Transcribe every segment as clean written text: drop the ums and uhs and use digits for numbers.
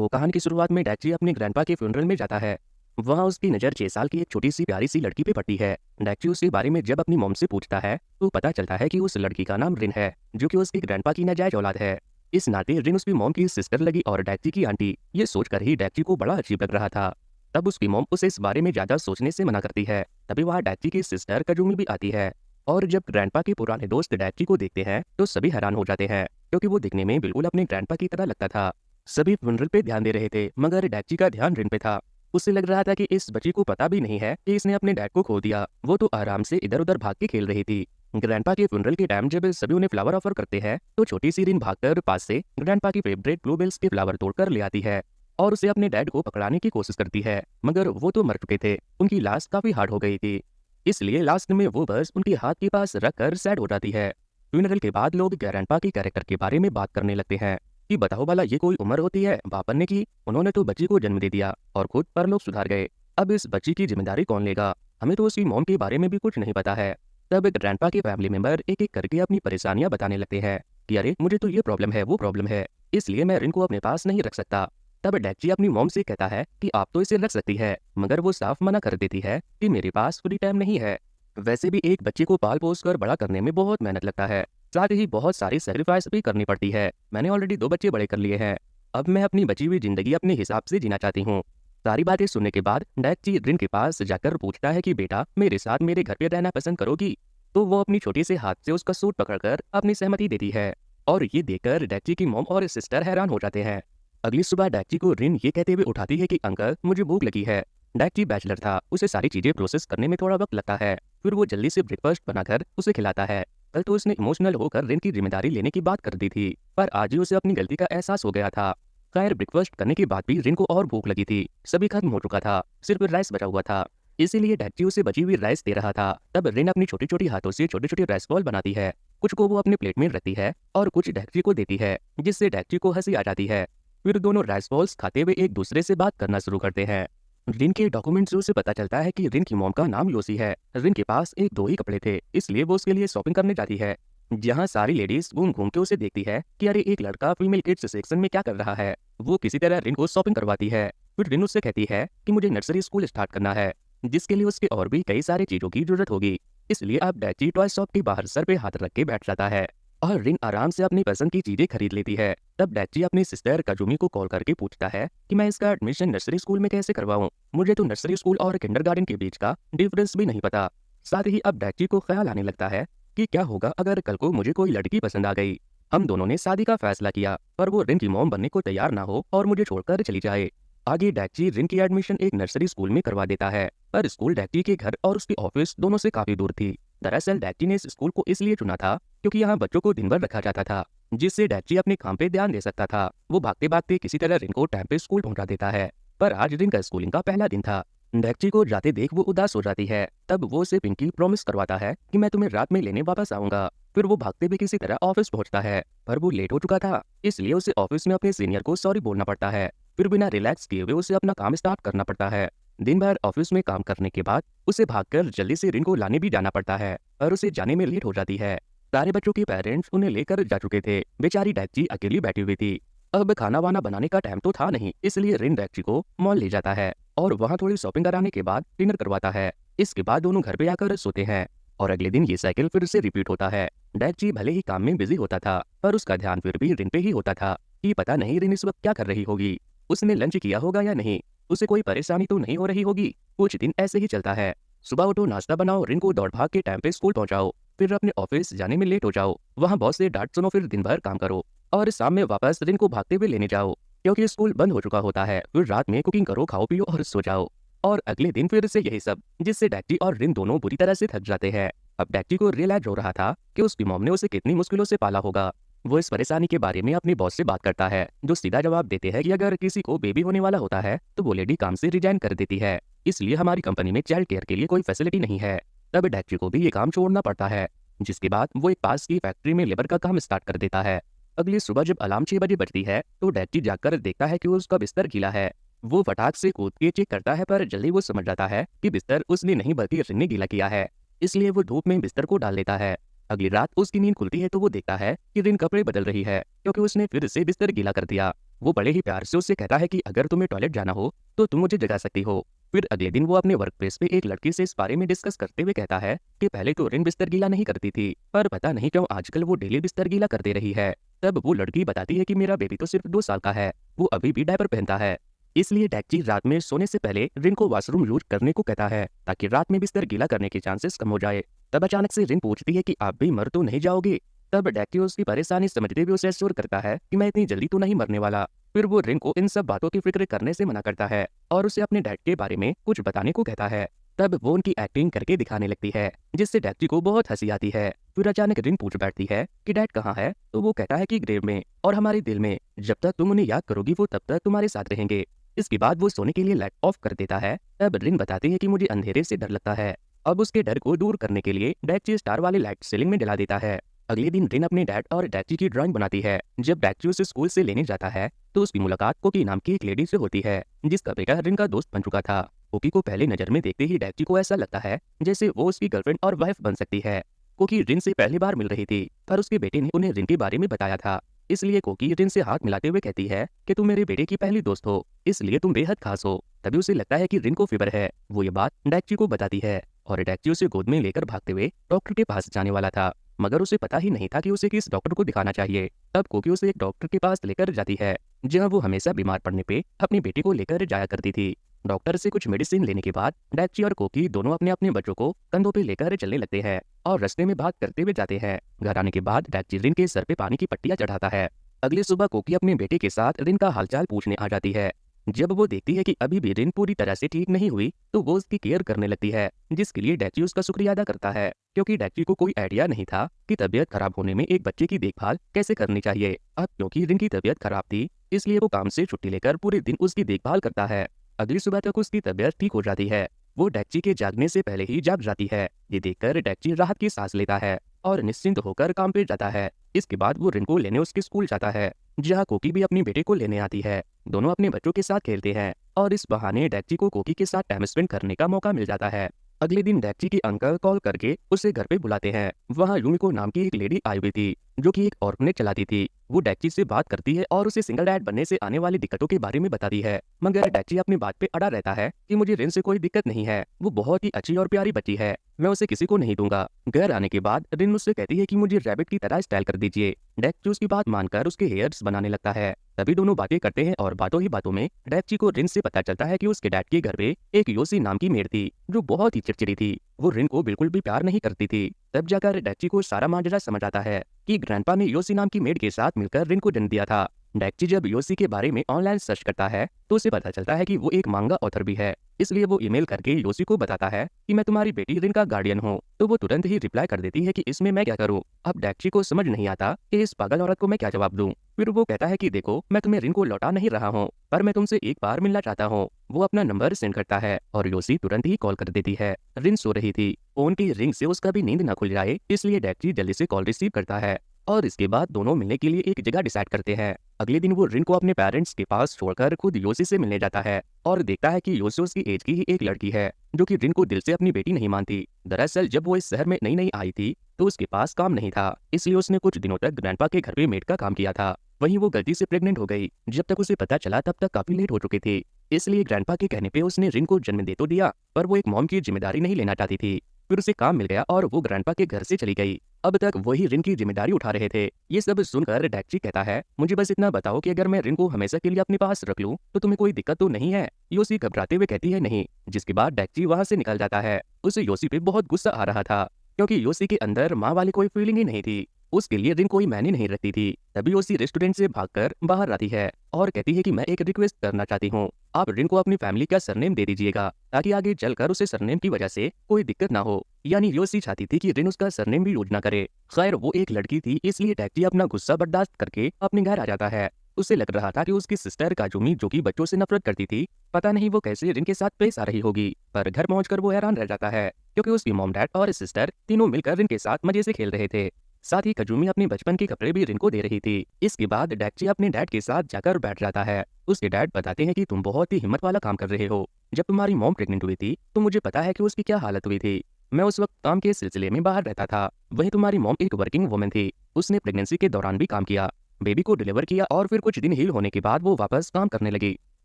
तो कहानी की शुरुआत में डैक्ची अपने ग्रैंडपा के फ्यूनरल में जाता है। वहाँ उसकी नज़र 6 साल की एक छोटी सी प्यारी सी लड़की पे पड़ती है। डैक्ची उसके बारे में जब अपनी मॉम से पूछता है तो पता चलता है कि उस लड़की का नाम रिन है, जो कि उसके ग्रैंडपा की नाजायज औलाद है। इस नाते रिन उसकी मॉम की सिस्टर लगी और डैक्ची की आंटी। ये सोचकर ही डैक्ची को बड़ा अजीब लग रहा था। तब उसकी मॉम उसे इस बारे में ज्यादा सोचने से मना करती है। तभी वहाँ डैक्ची की सिस्टर कजूमी भी आती है। और जब ग्रैंडपा के पुराने दोस्त डैक्ची को देखते हैं तो सभी हैरान हो जाते हैं, क्योंकि वो दिखने में बिल्कुल अपने ग्रैंडपा की तरह लगता था। सभी फ्यूनरल पे ध्यान दे रहे थे, मगर डैक्ची का ध्यान रिन पे था। उसे लग रहा था कि इस बच्ची को पता भी नहीं है कि इसने अपने डैड को खो दिया। वो तो आराम से इधर उधर भाग के खेल रही थी। ग्रैंडपा के फ्यूनरल के टाइम जब सभी उन्हें फ्लावर ऑफर करते हैं तो छोटी सी रिन भागकर पास से ग्रैंडपा की फेवरेट ब्लूबेल्स के फ्लावर तोड़कर ले आती है और उसे अपने डैड को पकड़ाने की कोशिश करती है, मगर वो तो मर चुके थे। उनकी लाश काफी हार्ड हो गई थी, इसलिए लास्ट में वो बस उनके हाथ के पास रखकर सैड हो जाती है। फ्यूनरल के बाद लोग ग्रैंडपा के कैरेक्टर के बारे में बात करने लगते हैं कि बताओ भला ये कोई उम्र होती है बाप बनने की। उन्होंने तो बच्ची को जन्म दे दिया और खुद परलोक सुधार गए। अब इस बच्ची की जिम्मेदारी कौन लेगा? हमें तो उसकी मॉम के बारे में भी कुछ नहीं पता है। तब ग्रैंडपा के फैमिली मेंबर एक एक करके अपनी परेशानियां बताने लगते हैं कि अरे मुझे तो ये प्रॉब्लम है वो प्रॉब्लम है, इसलिए मैं रिन को अपने पास नहीं रख सकता। तब डैक्ची अपनी मॉम से कहता है कि आप तो इसे रख सकती है, मगर वो साफ मना कर देती है कि मेरे पास फ्री टाइम नहीं है। वैसे भी एक बच्चे को पाल पोस कर बड़ा करने में बहुत मेहनत लगता है, साथ ही बहुत सारी सेक्रीफाइस भी करनी पड़ती है। मैंने ऑलरेडी 2 बच्चे बड़े कर लिए हैं। अब मैं अपनी बची हुई जिंदगी अपने हिसाब से जीना चाहती हूँ। सारी बातें सुनने के बाद डैक्ची रिन के पास जाकर पूछता है कि बेटा मेरे साथ मेरे घर पे रहना पसंद करोगी? तो वो अपनी छोटी से हाथ से उसका सूट पकड़कर अपनी सहमति देती है। और ये देखकर डैक्ची की मॉम और सिस्टर हैरान हो जाते हैं। अगली सुबह डैक्ची को रिन ये कहते हुए उठाती है कि अंकल मुझे भूख लगी है। डैक्ची बैचलर था, उसे सारी चीजें प्रोसेस करने में थोड़ा वक्त लगता है। फिर वो जल्दी से ब्रेकफास्ट बनाकर उसे खिलाता है। कल तो उसने इमोशनल होकर रिन की जिम्मेदारी लेने की बात कर दी थी, पर आज ही उसे अपनी गलती का एहसास हो गया था। खैर ब्रेकफास्ट करने के बाद भी रिन को और भूख लगी थी। सभी खत्म हो चुका था, सिर्फ राइस बचा हुआ था। इसीलिए डैक्ची उसे बची हुई राइस दे रहा था। तब रिन अपनी छोटी छोटी हाथों से छोटे छोटे राइस बॉल बनाती है। कुछ को वो अपने प्लेट में रखती है और कुछ डैक्ची को देती है, जिससे डैक्ची को हंसी आ जाती है। फिर दोनों राइस बॉल्स खाते हुए एक दूसरे से बात करना शुरू करते हैं। रिन के डॉक्यूमेंट्स से उसे पता चलता है कि रिन की मॉम का नाम लोसी है। रिन के पास एक दो ही कपड़े थे, इसलिए वो उसके लिए शॉपिंग करने जाती है। जहाँ सारी लेडीज घूम घूम के उसे देखती है कि अरे एक लड़का फीमेल किड्स सेक्शन में क्या कर रहा है। वो किसी तरह रिन को शॉपिंग करवाती है। फिर रिन उससे कहती है कि मुझे नर्सरी स्कूल स्टार्ट करना है, जिसके लिए उसके और भी कई सारी चीजों की जरूरत होगी। इसलिए अब डैची टॉय शॉप के बाहर सर पे हाथ रख के बैठ जाता है और रिन आराम से अपनी पसंद की चीजें खरीद लेती है। तब डैची अपनी सिस्टर काजुमी को कॉल करके पूछता है कि मैं इसका एडमिशन नर्सरी स्कूल में कैसे करवाऊं। मुझे तो नर्सरी स्कूल और किंडरगार्टन के बीच का डिफरेंस भी नहीं पता। साथ ही अब डैची को ख्याल आने लगता है कि क्या होगा अगर कल को मुझे कोई लड़की पसंद आ गई। हम दोनों ने शादी का फैसला किया, पर वो रिन की मॉम बनने को तैयार ना हो और मुझे छोड़कर चली जाए। आगे डैची रिन की एडमिशन एक नर्सरी स्कूल में करवा देता है, पर स्कूल डैची के घर और उसकी ऑफिस दोनों से काफी दूर थी। दरअसल डैची ने इस स्कूल को इसलिए चुना था क्योंकि यहाँ बच्चों को दिन भर रखा जाता था, जिससे डैची अपने काम पे ध्यान दे सकता था। वो भागते भागते किसी तरह रिन को टाइम पे स्कूल पहुंचा देता है। पर आज रिन का स्कूलिंग का पहला दिन था। डैची को जाते देख वो उदास हो जाती है। तब वो उसे पिंकी प्रॉमिस करवाता है कि मैं तुम्हें रात में लेने वापस आऊंगा। फिर वो भागते हुए किसी तरह ऑफिस पहुंचता है, पर वो लेट हो चुका था, इसलिए उसे ऑफिस में अपने सीनियर को सॉरी बोलना पड़ता है। फिर बिना रिलैक्स किए हुए उसे अपना काम स्टार्ट करना पड़ता है। दिन भर ऑफिस में काम करने के बाद उसे भागकर जल्दी से रिन को लाने भी जाना पड़ता है, और उसे जाने में लेट हो जाती है। सारे बच्चों के पेरेंट्स उन्हें लेकर जा चुके थे। बेचारी डैची अकेली बैठी हुई थी। अब खाना वाना बनाने का टाइम तो था नहीं, इसलिए रिन डैची को मॉल ले जाता है और वहाँ थोड़ी शॉपिंग कराने के बाद डिनर करवाता है। इसके बाद दोनों घर पे आकर सोते हैं और अगले दिन ये साइकिल फिर से रिपीट होता है। डैची भले ही काम में बिजी होता था, पर उसका ध्यान फिर भी रिन पे ही होता था कि पता नहीं रिन इस वक्त क्या कर रही होगी। उसने लंच किया होगा या नहीं, उसे कोई परेशानी तो नहीं हो रही होगी। कुछ दिन ऐसे ही चलता है। सुबह उठो, नाश्ता बनाओ, रिन को दौड़ भाग के टाइम पे स्कूल पहुंचाओ, फिर अपने ऑफिस जाने में लेट हो जाओ, वहाँ बॉस से डांट सुनो, फिर दिन भर काम करो और शाम में वापस रिन को भागते हुए लेने जाओ क्योंकि स्कूल बंद हो चुका होता है। फिर रात में कुकिंग करो, खाओ पियो और सो जाओ। और अगले दिन फिर से यही सब, जिससे डैक्ची और रिन दोनों बुरी तरह से थक जाते हैं। अब डैक्ची को रियलाइज हो रहा था कि उसकी मॉम ने उसे कितनी मुश्किलों से पाला होगा। वो इस परेशानी के बारे में अपनी बॉस से बात करता है, जो सीधा जवाब देते हैं कि अगर किसी को बेबी होने वाला होता है तो वो लेडी काम से रिजाइन कर देती है, इसलिए हमारी कंपनी में चाइल्ड केयर के लिए कोई फैसिलिटी नहीं है। तब डैक्ची को भी ये काम छोड़ना पड़ता है, जिसके बाद वो एक पास की फैक्ट्री में लेबर का काम स्टार्ट कर देता है। अगली सुबह जब अलार्म 6 बजे बजती है तो डैक्ची जाकर देखता है कि उसका बिस्तर गीला है। वो फटाक से कूद के चेक करता है, पर जल्दी वो समझ जाता है कि बिस्तर उसने नहीं बल्कि रिन ने गीला किया है, इसलिए वो धूप में बिस्तर को डाल देता है। अगली रात उसकी नींद खुलती है तो वो देखता है कि रिन कपड़े बदल रही है, क्योंकि उसने फिर से बिस्तर गीला कर दिया। वो बड़े ही प्यार से उससे कहता है कि अगर तुम्हें टॉयलेट जाना हो तो तुम मुझे जगा सकती हो। फिर अगले दिन वो अपने वर्क प्लेस पे एक लड़की से इस बारे में डिस्कस करते हुए कहता है कि पहले तो रिन बिस्तर गीला नहीं करती थी, पर पता नहीं क्यों आजकल वो डेली बिस्तर गीला करते रही है। तब वो लड़की बताती है कि मेरा बेबी तो सिर्फ 2 साल का है, वो अभी भी डायपर पहनता है। इसलिए डैक्ची रात में सोने से पहले रिन को वॉशरूम यूज करने को कहता है ताकि रात में बिस्तर गीला करने के चांसेस कम हो जाए। तब अचानक से रिन पूछती है कि आप भी मर तो नहीं जाओगे। तब डैक्ची उसकी परेशानी समझते हुए उसे एश्योर करता है कि मैं इतनी जल्दी तो नहीं मरने वाला। फिर वो रिन को इन सब बातों की फिक्र करने से मना करता है और उसे अपने डैड के बारे में कुछ बताने को कहता है। तब वो उनकी एक्टिंग करके दिखाने लगती है जिससे डैक्ची को बहुत हंसी आती है। फिर अचानक रिन पूछ बैठती है कि डैड कहाँ है, तो वो कहता है कि ग्रेव में और हमारे दिल में, जब तक तुम उन्हें याद करोगी वो तब तक तुम्हारे साथ रहेंगे। इसके बाद वो सोने के लिए लाइट ऑफ कर देता है। तब रिन बताती है कि मुझे अंधेरे से डर लगता है। अब उसके डर को दूर करने के लिए डैक्ची स्टार वाली लाइट सीलिंग में जला देता है। अगले दिन रिन अपने डैड और डैक्ची की ड्राइंग बनाती है। जब डैक्ची उसे स्कूल से लेने जाता है तो उसकी मुलाकात कोकी नाम की एक लेडी से होती है जिसका बेटा रिन का दोस्त बन चुका था। कोकी को पहले नजर में देखते ही डैक्ची को ऐसा लगता है जैसे वो उसकी गर्लफ्रेंड और वाइफ बन सकती है। कोकी रिन से पहली बार मिल रही थी पर उसके बेटे ने उन्हें रिन के बारे में बताया था। इसलिए कोकी रिन से हाथ मिलाते हुए कहती है कि तुम मेरे बेटे की पहली दोस्त हो, इसलिए तुम बेहद खास हो। तभी उसे लगता है कि रिन को फीवर है। वो ये बात डैक्ची को बताती है और डैक्ची उसे गोद में लेकर भागते हुए डॉक्टर के पास जाने वाला था, मगर उसे पता ही नहीं था कि उसे किस डॉक्टर को दिखाना चाहिए। तब कोकी उसे एक डॉक्टर के पास लेकर जाती है जहां वो हमेशा बीमार पड़ने पे अपनी बेटी को लेकर जाया करती थी। डॉक्टर से कुछ मेडिसिन लेने के बाद डैक्ची और कोकी दोनों अपने अपने बच्चों को कंधों पे लेकर चलने लगते हैं और रास्ते में बात करते हुए जाते हैं। घर आने के बाद डैक्ची रिन के सर पे पानी की पट्टियां चढ़ाता है। अगली सुबह कोकी अपने बेटे के साथ रिन का हालचाल पूछने आ जाती है। जब वो देखती है कि अभी भी रिन पूरी तरह से ठीक नहीं हुई तो वो उसकी केयर करने लगती है, जिसके लिए डैक्ची उसका शुक्रिया अदा करता है, क्योंकि डैक्ची को कोई आइडिया नहीं था कि तबीयत खराब होने में एक बच्चे की देखभाल कैसे करनी चाहिए। अब क्योंकि रिन की तबीयत खराब थी इसलिए वो काम से छुट्टी लेकर पूरे दिन उसकी देखभाल करता है। अगली सुबह तक उसकी तबीयत ठीक हो जाती है। वो डैक्ची के जागने से पहले ही जाग जाती है। ये देखकर डैक्ची राहत की सांस लेता है और निश्चिंत होकर काम पे जाता है। इसके बाद वो रिन को लेने उसके स्कूल जाता है जहाँ कोकी भी अपने बेटे को लेने आती है। दोनों अपने बच्चों के साथ खेलते हैं और इस बहाने डैक्ची को कोकी के साथ टाइम स्पेंड करने का मौका मिल जाता है। अगले दिन डैक्ची के अंकल कॉल करके उसे घर पे बुलाते हैं। वहाँ यूमिको नाम की एक लेडी आई हुई थी जो कि एक ऑर्फनेज चलाती थी। वो डैक्ची से बात करती है और उसे सिंगल डैड बनने से आने वाली दिक्कतों के बारे में बताती है, मगर डैक्ची अपनी बात पे अड़ा रहता है कि मुझे रिन से कोई दिक्कत नहीं है, वो बहुत ही अच्छी और प्यारी बच्ची है, मैं उसे किसी को नहीं दूंगा। घर आने के बाद रिन उससे कहती है कि मुझे रैबिट की तरह स्टाइल कर दीजिए। डैक्ची उसकी बात मानकर उसके हेयर्स बनाने लगता है। तभी दोनों बातें करते हैं और बातों ही बातों में डैक्ची को रिन से पता चलता है कि उसके डैड के घर पे एक योसी नाम की मेड थी जो बहुत ही चिड़चिड़ी थी। वो रिन को बिल्कुल भी प्यार नहीं करती थी। तब जाकर डैक्ची को सारा माजरा समझ आता है कि ग्रैंडपा ने योसी नाम की मेड के साथ मिलकर रिन को जन्म दिया था। डैक्ची जब योसी के बारे में ऑनलाइन सर्च करता है तो उसे पता चलता है कि वो एक मांगा ऑथर भी है। इसलिए वो ईमेल करके योसी को बताता है कि मैं तुम्हारी बेटी रिन का गार्डियन हूँ। तो वो तुरंत ही रिप्लाई कर देती है कि इसमें मैं क्या करूँ। अब डैक्ची को समझ नहीं आता कि इस पागल औरत को मैं क्या जवाब दूँ। फिर वो कहता है कि देखो, मैं तुम्हें रिन को लौटा नहीं रहा हूँ, पर मैं तुमसे एक बार मिलना चाहता हूँ। वो अपना नंबर सेंड करता है और योसी तुरंत ही कॉल कर देती है। रिन सो रही थी, फोन की रिंग से उसका भी नींद न खुल जाए, इसलिए डैक्ची जल्दी से कॉल रिसीव करता है और इसके बाद दोनों मिलने के लिए एक जगह डिसाइड करते हैं। अगले दिन वो रिन को अपने पेरेंट्स के पास छोड़कर खुद योसी से मिलने जाता है और देखता है कि योसी उसकी एज की ही एक लड़की है जो कि रिन को दिल से अपनी बेटी नहीं मानती। दरअसल जब वो इस शहर में नई नई आई थी तो उसके पास काम नहीं था, इसलिए उसने कुछ दिनों तक ग्रैंडपा के घर पे मेड का काम किया था। वहीं वो गलती से प्रेग्नेंट हो गई। जब तक उसे पता चला तब तक काफी लेट हो चुकी थी, इसलिए ग्रैंडपा के कहने पे उसने रिन को जन्म दे तो दिया, पर वो एक मॉम की जिम्मेदारी नहीं लेना चाहती थी। फिर उसे काम मिल गया और वो ग्रैंडपा के घर से चली गई। अब तक वही रिन की जिम्मेदारी उठा रहे थे। ये सब सुनकर डैक्ची कहता है, मुझे बस इतना बताओ कि अगर मैं रिन को हमेशा के लिए अपने पास रख लूं तो तुम्हें कोई दिक्कत तो नहीं है। योसी घबराते हुए कहती है नहीं, जिसके बाद डैक्ची वहां से निकल जाता है। उसे योसी पे बहुत गुस्सा आ रहा था क्योंकि योसी के अंदर माँ वाली कोई फीलिंग ही नहीं थी। उसके लिए रिन कोई मायने नहीं रखती थी। तभी योसी रेस्टोरेंट से भागकर बाहर आती है और कहती है कि मैं एक रिक्वेस्ट करना चाहती हूँ, आप रिन को अपनी फैमिली का सरनेम दे दीजिएगा ताकि आगे चलकर उसे सरनेम की वजह से कोई दिक्कत ना हो। यानी योसी चाहती थी कि रिन उसका सरनेम भी यूज ना करे। खैर वो एक लड़की थी, इसलिए डैक्ची अपना गुस्सा बर्दाश्त करके अपने घर आ जाता है। उसे लग रहा था कि उसकी सिस्टर काजुमी, जो कि बच्चों से नफरत करती थी, पता नहीं वो कैसे रिन के साथ पेश आ रही होगी। पर घर पहुंचकर वो हैरान रह जाता है क्योंकि उसकी मॉम डैड और सिस्टर तीनों मिलकर रिन के साथ मजे से खेल रहे थे। साथ ही कजूमी अपने बचपन के कपड़े भी रिन को दे रही थी। इसके बाद डैक्ची अपने डैड के साथ जाकर बैठ जाता है। उसके डैड बताते हैं कि तुम बहुत ही हिम्मत वाला काम कर रहे हो। जब तुम्हारी मॉम प्रेग्नेंट हुई थी तो मुझे पता है कि उसकी क्या हालत हुई थी। मैं उस वक्त काम के सिलसिले में बाहर रहता था। वहीं तुम्हारी मॉम एक वर्किंग वुमन थी, उसने प्रेगनेंसी के दौरान भी काम किया। बेबी को डिलीवर किया और फिर कुछ दिन हील होने के बाद वो वापस काम करने लगी।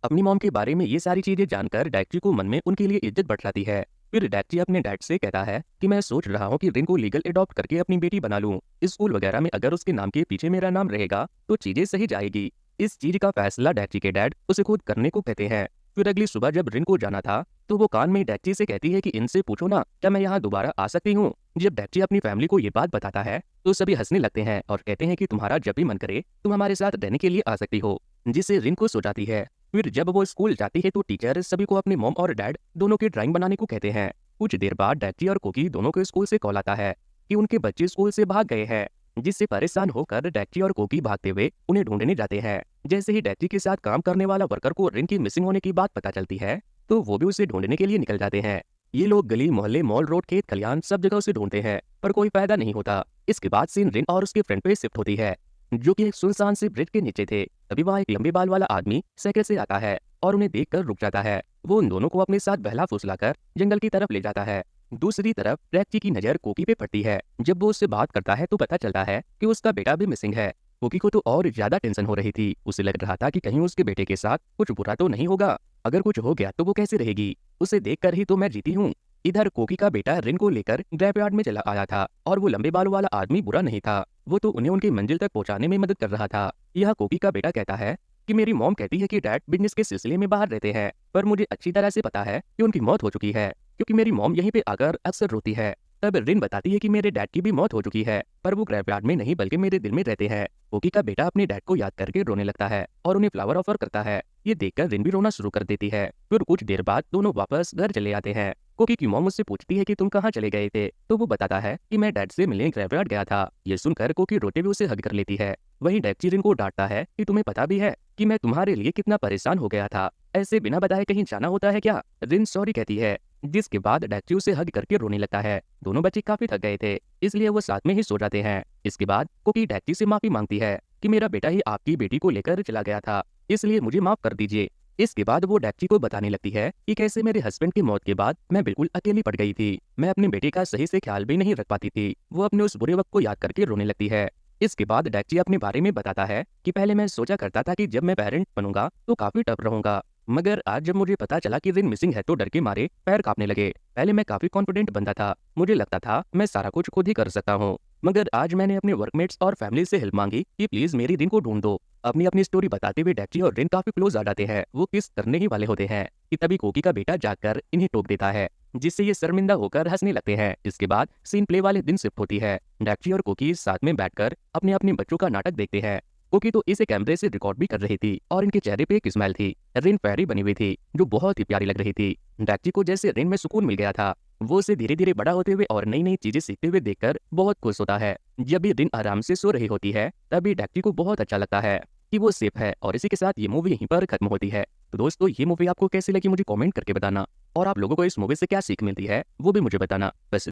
अपनी मॉम के बारे में ये सारी चीजें जानकर डैक्ची को मन में उनके लिए इज्जत बढ़ाती है। फिर डैक्ची अपने डैड से कहता है कि मैं सोच रहा हूँ कि रिन को लीगल अडॉप्ट करके अपनी बेटी बना लूं। स्कूल वगैरह में अगर उसके नाम के पीछे मेरा नाम रहेगा तो चीजें सही जाएगी। इस चीज का फैसला डैक्ची के डैड उसे खुद करने को कहते हैं। फिर अगली सुबह जब रिन को जाना था तो वो कान में डैक्ची से कहती है कि इनसे पूछो ना क्या मैं यहाँ दोबारा आ सकती हूँ। जब डैक्ची अपनी फैमिली को ये बात बताता है तो सभी हंसने लगते हैं और कहते हैं कि तुम्हारा जब भी मन करे तुम हमारे साथ रहने के लिए आ सकती हो, जिससे रिन खुश हो जाती है। फिर जब वो स्कूल जाती है तो टीचर सभी को अपने मॉम और डैड दोनों की ड्राइंग बनाने को कहते हैं। कुछ देर बाद डैक्ची और कोकी दोनों के स्कूल से कॉल आता है कि उनके बच्चे स्कूल से भाग गए हैं, जिससे परेशान होकर डैक्ची और कोकी भागते हुए उन्हें ढूंढने जाते हैं। जैसे ही डैक्ची के साथ काम करने वाला वर्कर को रिन की मिसिंग होने की बात पता चलती है तो वो भी उसे ढूंढने के लिए निकल जाते हैं। ये लोग गली मोहल्ले मॉल रोड खेत खलियान सब जगह उसे ढूंढते हैं पर कोई फायदा नहीं होता। इसके बाद सीन रिन और उसके फ्रेंड पे शिफ्ट होती है जो कि एक सुनसान से ब्रिज के नीचे थे। तभी वहाँ एक लंबे बाल वाला आदमी साइकिल से आता है और उन्हें देखकर रुक जाता है। वो उन दोनों को अपने साथ बहला फुसलाकर जंगल की तरफ ले जाता है। दूसरी तरफ डैक्ची की नजर कोकी पे पड़ती है। जब वो उससे बात करता है तो पता चलता है कि उसका बेटा भी मिसिंग है। कोकी को तो और ज्यादा टेंशन हो रही थी। उसे लग रहा था कि कहीं उसके बेटे के साथ कुछ बुरा तो नहीं होगा। अगर कुछ हो गया तो वो कैसे रहेगी, उसे देखकर ही तो मैं जीती हूँ। इधर कोकी का बेटा रिन को लेकर ग्रैवयार्ड में चला आया था और वो लंबे बालों वाला आदमी बुरा नहीं था। वो तो उन्हें उनकी मंजिल तक पहुंचाने में मदद कर रहा था। यह कोकी का बेटा कहता है कि मेरी मॉम कहती है कि डैड बिजनेस के सिलसिले में बाहर रहते हैं, पर मुझे अच्छी तरह से पता है कि उनकी मौत हो चुकी है क्योंकि मेरी मॉम यहीं पे आकर अक्सर रोती है। तब रिन बताती है कि मेरे डैड की भी मौत हो चुकी है पर वो ग्रैवयार्ड में नहीं बल्कि मेरे दिल में रहते हैं। कोकी का बेटा अपने डैड को याद करके रोने लगता है और उन्हें फ्लावर ऑफर करता है। ये देखकर रिन भी रोना शुरू कर देती है। फिर कुछ देर बाद दोनों वापस घर चले आते हैं। कोकी की मॉम मुझसे पूछती है कि तुम कहाँ चले गए थे तो वो बताता है कि मैं डैड से मिलने ग्रैवयार्ड गया था। ये सुनकर कोकी रोते हुए उसे हग कर लेती है। वहीं डैक्ची रिन को डांटता है कि तुम्हें पता भी है कि मैं तुम्हारे लिए कितना परेशान हो गया था, ऐसे बिना बताए कहीं जाना होता है क्या। रिन सॉरी कहती है जिसके बाद डैक्ची उसे हग करके रोने लगता है। दोनों बच्चे काफी थक गए थे इसलिए वो साथ में ही सो जाते हैं। इसके बाद कोकी डैक्ची से माफी मांगती है कि मेरा बेटा ही आपकी बेटी को लेकर चला गया था, इसलिए मुझे माफ कर दीजिए। इसके बाद वो डैक्ची को बताने लगती है कि कैसे मेरे हस्बैंड की मौत के बाद मैं बिल्कुल अकेली पड़ गई थी। मैं अपने बेटे का सही से ख्याल भी नहीं रख पाती थी। वो अपने उस बुरे वक्त को याद करके रोने लगती है। इसके बाद डैक्ची अपने बारे में बताता है कि पहले मैं सोचा करता था कि जब मैं पेरेंट बनूंगा तो काफी टफ रहूंगा, मगर आज जब मुझे पता चला कि रिन मिसिंग है तो डर के मारे पैर कांपने लगे। पहले मैं काफी कॉन्फिडेंट बनता था, मुझे लगता था मैं सारा कुछ खुद ही कर सकता हूँ, मगर आज मैंने अपने वर्कमेट्स और फैमिली से हेल्प मांगी कि प्लीज मेरी रिन को ढूंढ दो। अपनी अपनी स्टोरी बताते हुए डैक्ची और रिन काफी क्लोज आ जाते हैं। वो किस करने ही वाले होते हैं कि तभी कोकी का बेटा जाकर इन्हें टोक देता है, जिससे ये शर्मिंदा होकर हंसने लगते हैं। इसके बाद सीन प्ले वाले दिन शिफ्ट होती है। डैक्ची और कोकी साथ में बैठकर अपने अपने बच्चों का नाटक देखते हैं। कोकी तो इसे कैमरे से रिकॉर्ड भी कर रही थी और इनके चेहरे पे एक स्माइल थी। रिन फेरी बनी हुई थी जो बहुत ही प्यारी लग रही थी। डैक्ची को जैसे रिन में सुकून मिल गया था। वो उसे धीरे धीरे बड़ा होते हुए और नई नई चीजें सीखते हुए देखकर बहुत खुश होता है। जब भी रिन आराम से सो रही होती है तभी डैक्ची को बहुत अच्छा लगता है कि वो सेफ है। और इसी के साथ ये मूवी यहीं पर खत्म होती है। तो दोस्तों ये मूवी आपको कैसी लगी मुझे कमेंट करके बताना और आप लोगों को इस मूवी से क्या सीख मिलती है वो भी मुझे बताना। बस